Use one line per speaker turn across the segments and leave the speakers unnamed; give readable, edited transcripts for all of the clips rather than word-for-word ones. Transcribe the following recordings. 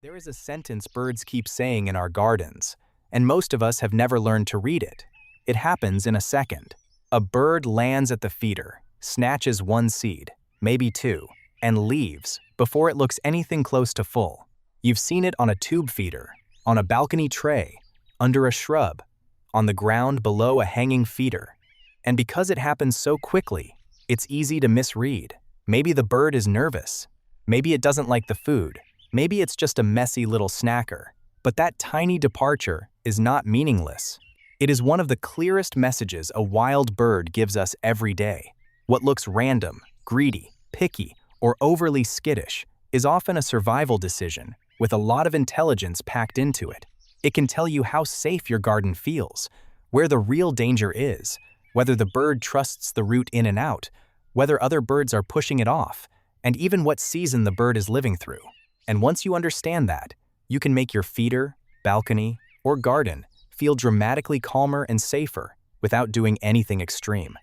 There is a sentence birds keep saying in our gardens, and most of us have never learned to read it. It happens in a second. A bird lands at the feeder, snatches one seed, maybe two, and leaves before it looks anything close to full. You've seen it on a tube feeder, on a balcony tray, under a shrub, on the ground below a hanging feeder. And because it happens so quickly, it's easy to misread. Maybe the bird is nervous. Maybe it doesn't like the food. Maybe it's just a messy little snacker. But that tiny departure is not meaningless. It is one of the clearest messages a wild bird gives us every day. What looks random, greedy, picky, or overly skittish is often a survival decision with a lot of intelligence packed into it. It can tell you how safe your garden feels, where the real danger is, whether the bird trusts the route in and out, whether other birds are pushing it off, and even what season the bird is living through. And once you understand that, you can make your feeder, balcony, or garden feel dramatically calmer and safer without doing anything extreme.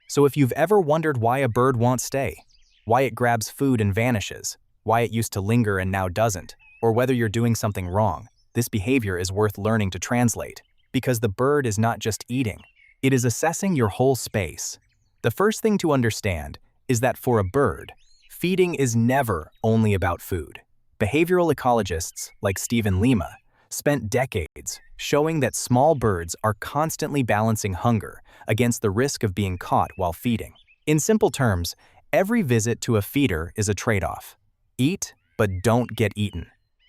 So if you've ever wondered why a bird won't stay, why it grabs food and vanishes, why it used to linger and now doesn't, or whether you're doing something wrong, this behavior is worth learning to translate, because the bird is not just eating, it is assessing your whole space. The first thing to understand is that for a bird, feeding is never only about food. Behavioral ecologists like Stephen Lima spent decades showing that small birds are constantly balancing hunger against the risk of being caught while feeding. In simple terms, every visit to a feeder is a trade-off. Eat, but don't get eaten.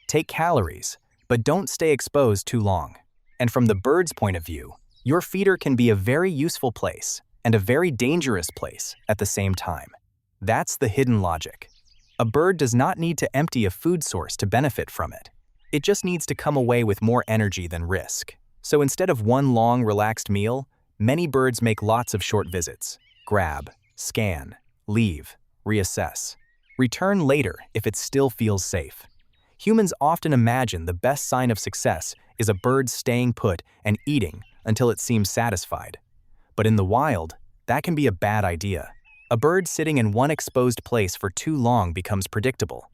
Take calories, but don't stay exposed too long. And from the bird's point of view, your feeder can be a very useful place and a very dangerous place at the same time. That's the hidden logic. A bird does not need to empty a food source to benefit from it. It just needs to come away with more energy than risk. So instead of one long, relaxed meal, many birds make lots of short visits. Grab, scan, leave, reassess. Return later if it still feels safe. Humans often imagine the best sign of success is a bird staying put and eating until it seems satisfied. But in the wild, that can be a bad idea. A bird sitting in one exposed place for too long becomes predictable.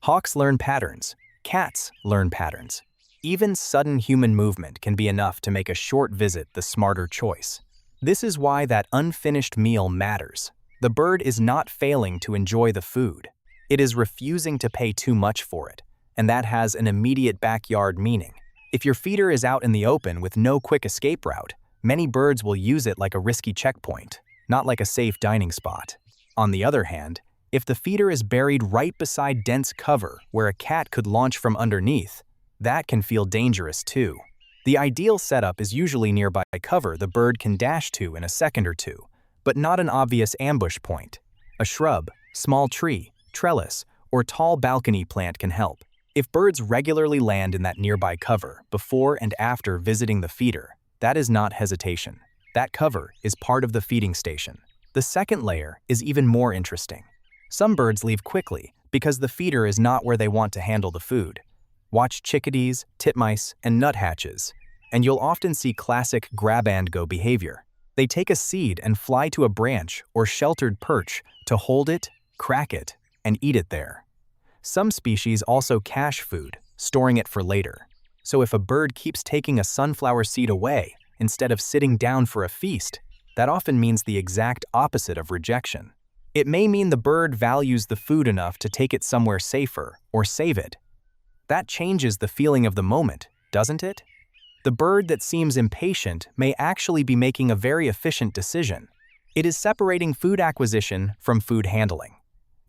Hawks learn patterns. Cats learn patterns. Even sudden human movement can be enough to make a short visit the smarter choice. This is why that unfinished meal matters. The bird is not failing to enjoy the food. It is refusing to pay too much for it, and that has an immediate backyard meaning. If your feeder is out in the open with no quick escape route, many birds will use it like a risky checkpoint, not like a safe dining spot. On the other hand, if the feeder is buried right beside dense cover where a cat could launch from underneath, that can feel dangerous too. The ideal setup is usually nearby cover the bird can dash to in a second or two, but not an obvious ambush point. A shrub, small tree, trellis, or tall balcony plant can help. If birds regularly land in that nearby cover before and after visiting the feeder, that is not hesitation. That cover is part of the feeding station. The second layer is even more interesting. Some birds leave quickly because the feeder is not where they want to handle the food. Watch chickadees, titmice, and nuthatches, and you'll often see classic grab-and-go behavior. They take a seed and fly to a branch or sheltered perch to hold it, crack it, and eat it there. Some species also cache food, storing it for later. So if a bird keeps taking a sunflower seed away instead of sitting down for a feast, that often means the exact opposite of rejection. It may mean the bird values the food enough to take it somewhere safer or save it. That changes the feeling of the moment, doesn't it? The bird that seems impatient may actually be making a very efficient decision. It is separating food acquisition from food handling.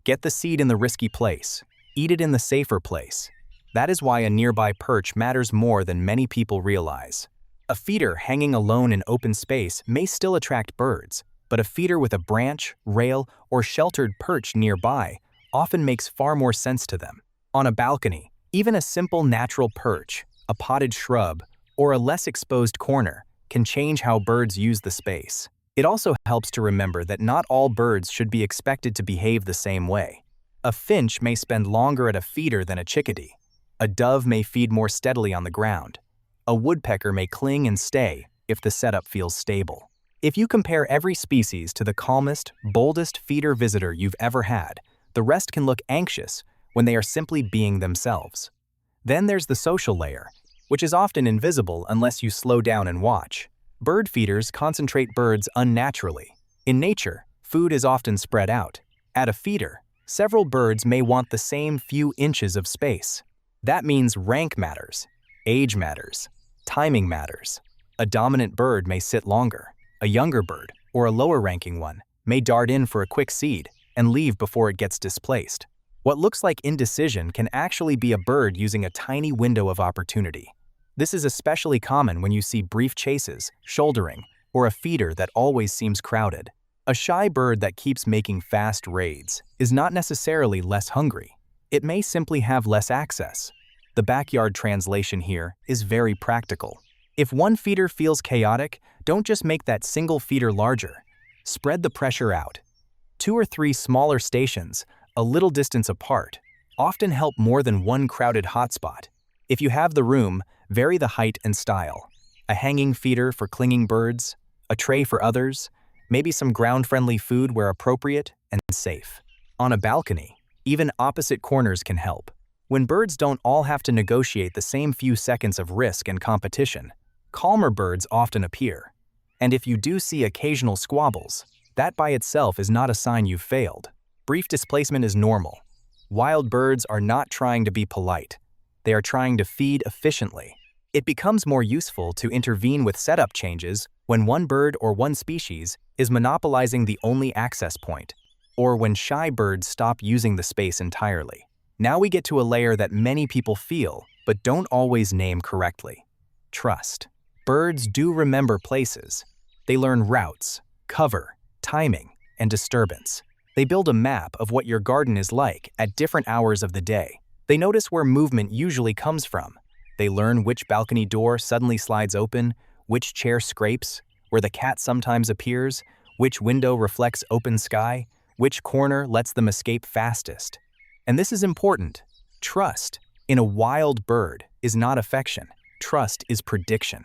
Get the seed in the risky place. Eat it in the safer place. That is why a nearby perch matters more than many people realize. A feeder hanging alone in open space may still attract birds, but a feeder with a branch, rail, or sheltered perch nearby often makes far more sense to them. On a balcony, even a simple natural perch, a potted shrub, or a less exposed corner can change how birds use the space. It also helps to remember that not all birds should be expected to behave the same way. A finch may spend longer at a feeder than a chickadee. A dove may feed more steadily on the ground. A woodpecker may cling and stay if the setup feels stable. If you compare every species to the calmest, boldest feeder visitor you've ever had, the rest can look anxious when they are simply being themselves. Then there's the social layer, which is often invisible unless you slow down and watch. Bird feeders concentrate birds unnaturally. In nature, food is often spread out. At a feeder, several birds may want the same few inches of space. That means rank matters, age matters, timing matters. A dominant bird may sit longer. A younger bird, or a lower-ranking one, may dart in for a quick seed and leave before it gets displaced. What looks like indecision can actually be a bird using a tiny window of opportunity. This is especially common when you see brief chases, shouldering, or a feeder that always seems crowded. A shy bird that keeps making fast raids is not necessarily less hungry. It may simply have less access. The backyard translation here is very practical. If one feeder feels chaotic, don't just make that single feeder larger. Spread the pressure out. 2 or 3 smaller stations, a little distance apart, often help more than one crowded hotspot. If you have the room, vary the height and style. A hanging feeder for clinging birds, a tray for others, maybe some ground-friendly food where appropriate and safe. On a balcony, even opposite corners can help. When birds don't all have to negotiate the same few seconds of risk and competition, calmer birds often appear. And if you do see occasional squabbles, that by itself is not a sign you've failed. Brief displacement is normal. Wild birds are not trying to be polite. They are trying to feed efficiently. It becomes more useful to intervene with setup changes when one bird or one species is monopolizing the only access point, or when shy birds stop using the space entirely. Now we get to a layer that many people feel, but don't always name correctly. Trust. Birds do remember places. They learn routes, cover, timing, and disturbance. They build a map of what your garden is like at different hours of the day. They notice where movement usually comes from. They learn which balcony door suddenly slides open, which chair scrapes, where the cat sometimes appears, which window reflects open sky, which corner lets them escape fastest. And this is important. Trust in a wild bird is not affection. Trust is prediction.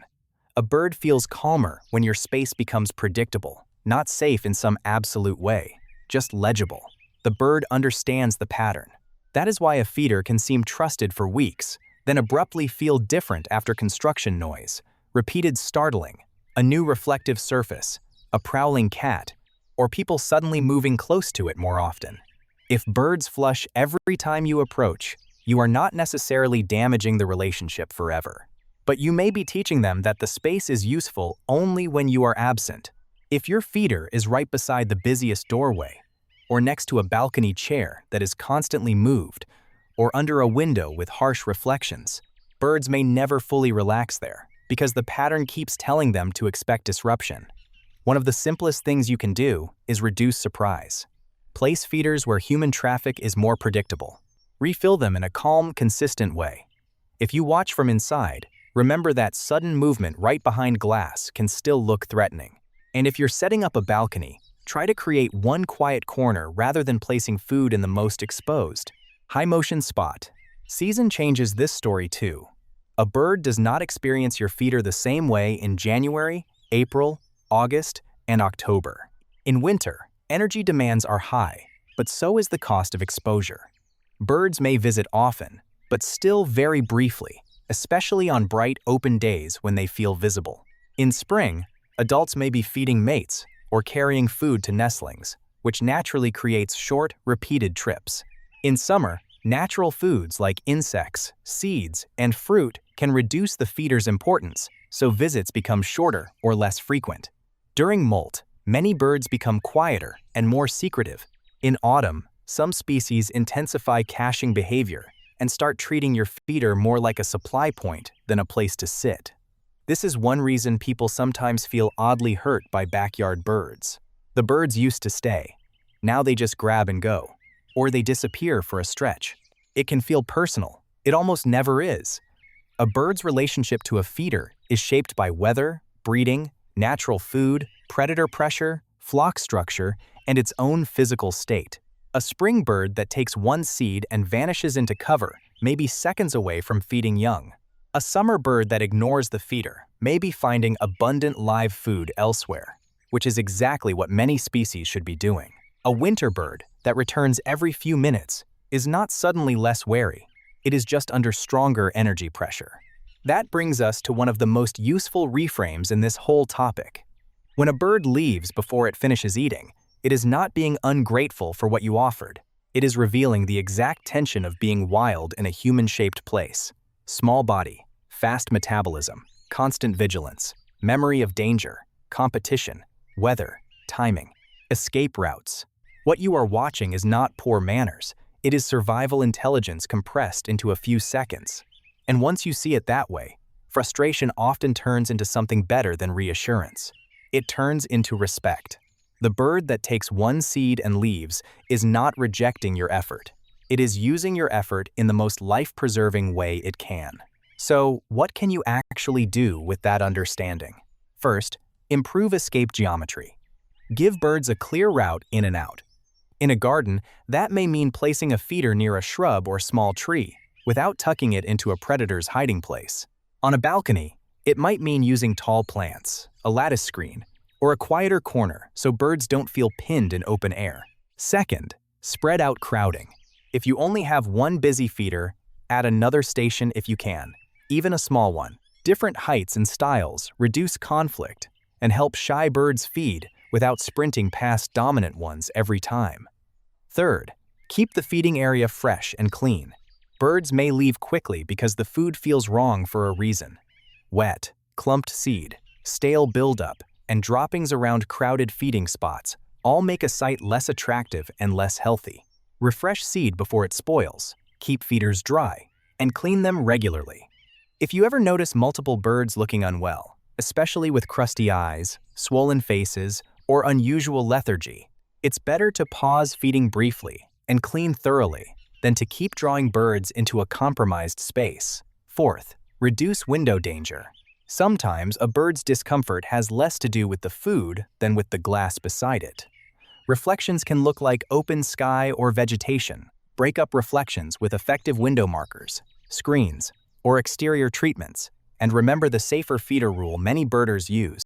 A bird feels calmer when your space becomes predictable, not safe in some absolute way, just legible. The bird understands the pattern. That is why a feeder can seem trusted for weeks, then abruptly feel different after construction noise, repeated startling, a new reflective surface, a prowling cat, or people suddenly moving close to it more often. If birds flush every time you approach, you are not necessarily damaging the relationship forever. But you may be teaching them that the space is useful only when you are absent. If your feeder is right beside the busiest doorway, or next to a balcony chair that is constantly moved, or under a window with harsh reflections, birds may never fully relax there, because the pattern keeps telling them to expect disruption. One of the simplest things you can do is reduce surprise. Place feeders where human traffic is more predictable. Refill them in a calm, consistent way. If you watch from inside, remember that sudden movement right behind glass can still look threatening. And if you're setting up a balcony, try to create one quiet corner rather than placing food in the most exposed. High motion spot. Season changes this story too. A bird does not experience your feeder the same way in January, April, August, and October. In winter, energy demands are high, but so is the cost of exposure. Birds may visit often, but still very briefly, especially on bright, open days when they feel visible. In spring, adults may be feeding mates or carrying food to nestlings, which naturally creates short, repeated trips. In summer, natural foods like insects, seeds, and fruit can reduce the feeder's importance, so visits become shorter or less frequent. During molt, many birds become quieter and more secretive. In autumn, some species intensify caching behavior and start treating your feeder more like a supply point than a place to sit. This is one reason people sometimes feel oddly hurt by backyard birds. The birds used to stay. Now they just grab and go, or they disappear for a stretch. It can feel personal. It almost never is. A bird's relationship to a feeder is shaped by weather, breeding, natural food, predator pressure, flock structure, and its own physical state. A spring bird that takes one seed and vanishes into cover may be seconds away from feeding young. A summer bird that ignores the feeder may be finding abundant live food elsewhere, which is exactly what many species should be doing. A winter bird that returns every few minutes is not suddenly less wary. It is just under stronger energy pressure. That brings us to one of the most useful reframes in this whole topic. When a bird leaves before it finishes eating, it is not being ungrateful for what you offered. It is revealing the exact tension of being wild in a human-shaped place. Small body, fast metabolism, constant vigilance, memory of danger, competition, weather, timing, escape routes. What you are watching is not poor manners. It is survival intelligence compressed into a few seconds. And once you see it that way, frustration often turns into something better than reassurance. It turns into respect. The bird that takes one seed and leaves is not rejecting your effort. It is using your effort in the most life-preserving way it can. So, what can you actually do with that understanding? First, improve escape geometry. Give birds a clear route in and out. In a garden, that may mean placing a feeder near a shrub or small tree, without tucking it into a predator's hiding place. On a balcony, it might mean using tall plants, a lattice screen, or a quieter corner so birds don't feel pinned in open air. Second, spread out crowding. If you only have one busy feeder, add another station if you can, even a small one. Different heights and styles reduce conflict and help shy birds feed without sprinting past dominant ones every time. Third, keep the feeding area fresh and clean. Birds may leave quickly because the food feels wrong for a reason. Wet, clumped seed, stale buildup, and droppings around crowded feeding spots all make a site less attractive and less healthy. Refresh seed before it spoils, keep feeders dry, and clean them regularly. If you ever notice multiple birds looking unwell, especially with crusty eyes, swollen faces, or unusual lethargy, it's better to pause feeding briefly and clean thoroughly than to keep drawing birds into a compromised space. Fourth, reduce window danger. Sometimes a bird's discomfort has less to do with the food than with the glass beside it. Reflections can look like open sky or vegetation. Break up reflections with effective window markers, screens, or exterior treatments, and remember the safer feeder rule many birders use.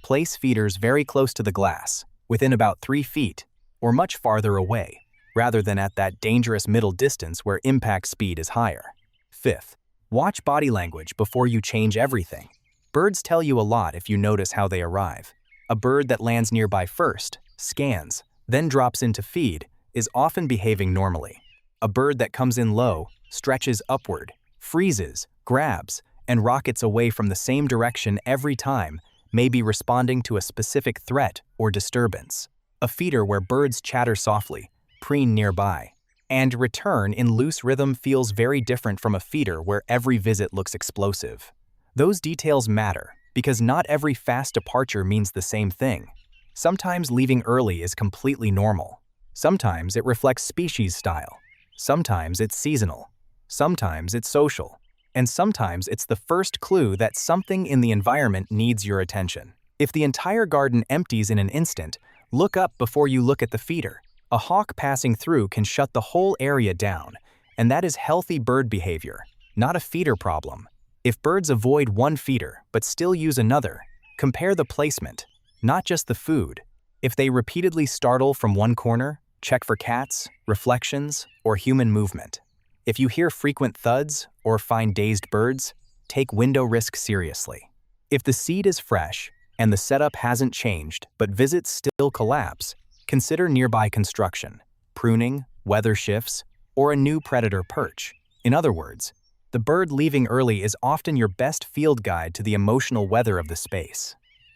Place feeders very close to the glass, within about 3 feet, or much farther away, rather than at that dangerous middle distance where impact speed is higher. Fifth, watch body language before you change everything. Birds tell you a lot if you notice how they arrive. A bird that lands nearby first, scans, then drops in to feed, is often behaving normally. A bird that comes in low, stretches upward, freezes, grabs, and rockets away from the same direction every time may be responding to a specific threat or disturbance. A feeder where birds chatter softly, preen nearby, and return in loose rhythm feels very different from a feeder where every visit looks explosive. Those details matter because not every fast departure means the same thing. Sometimes leaving early is completely normal. Sometimes it reflects species style. Sometimes it's seasonal. Sometimes it's social. And sometimes it's the first clue that something in the environment needs your attention. If the entire garden empties in an instant, look up before you look at the feeder. A hawk passing through can shut the whole area down, and that is healthy bird behavior, not a feeder problem. If birds avoid one feeder but still use another, compare the placement, not just the food. If they repeatedly startle from one corner, check for cats, reflections, or human movement. If you hear frequent thuds or find dazed birds, take window risk seriously. If the seed is fresh and the setup hasn't changed but visits still collapse, consider nearby construction, pruning, weather shifts, or a new predator perch. In other words, the bird leaving early is often your best field guide to the emotional weather of the space.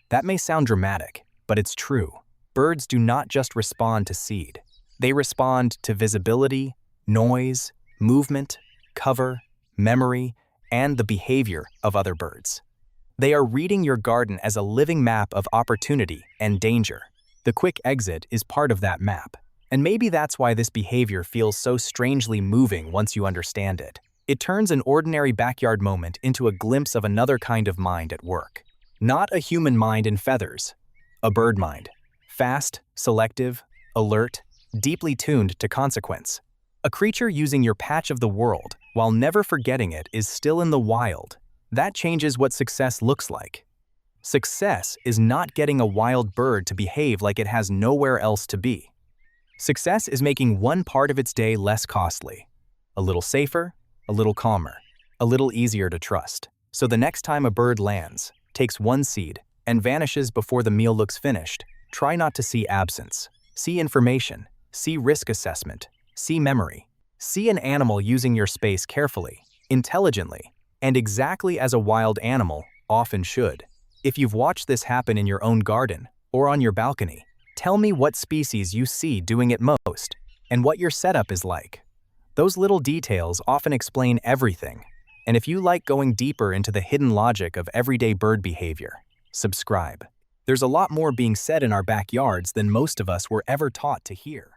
That may sound dramatic, but it's true. Birds do not just respond to seed. They respond to visibility, noise, movement, cover, memory, and the behavior of other birds. They are reading your garden as a living map of opportunity and danger. The quick exit is part of that map, and maybe that's why this behavior feels so strangely moving once you understand it. It turns an ordinary backyard moment into a glimpse of another kind of mind at work. Not a human mind in feathers, a bird mind. Fast, selective, alert, deeply tuned to consequence. A creature using your patch of the world while never forgetting it is still in the wild. That changes what success looks like. Success is not getting a wild bird to behave like it has nowhere else to be. Success is making one part of its day less costly, a little safer, a little calmer, a little easier to trust. So the next time a bird lands, takes one seed, and vanishes before the meal looks finished, try not to see absence. See information, see risk assessment, see memory. See an animal using your space carefully, intelligently, and exactly as a wild animal often should. If you've watched this happen in your own garden or on your balcony, tell me what species you see doing it most and what your setup is like. Those little details often explain everything. And if you like going deeper into the hidden logic of everyday bird behavior, subscribe. There's a lot more being said in our backyards than most of us were ever taught to hear.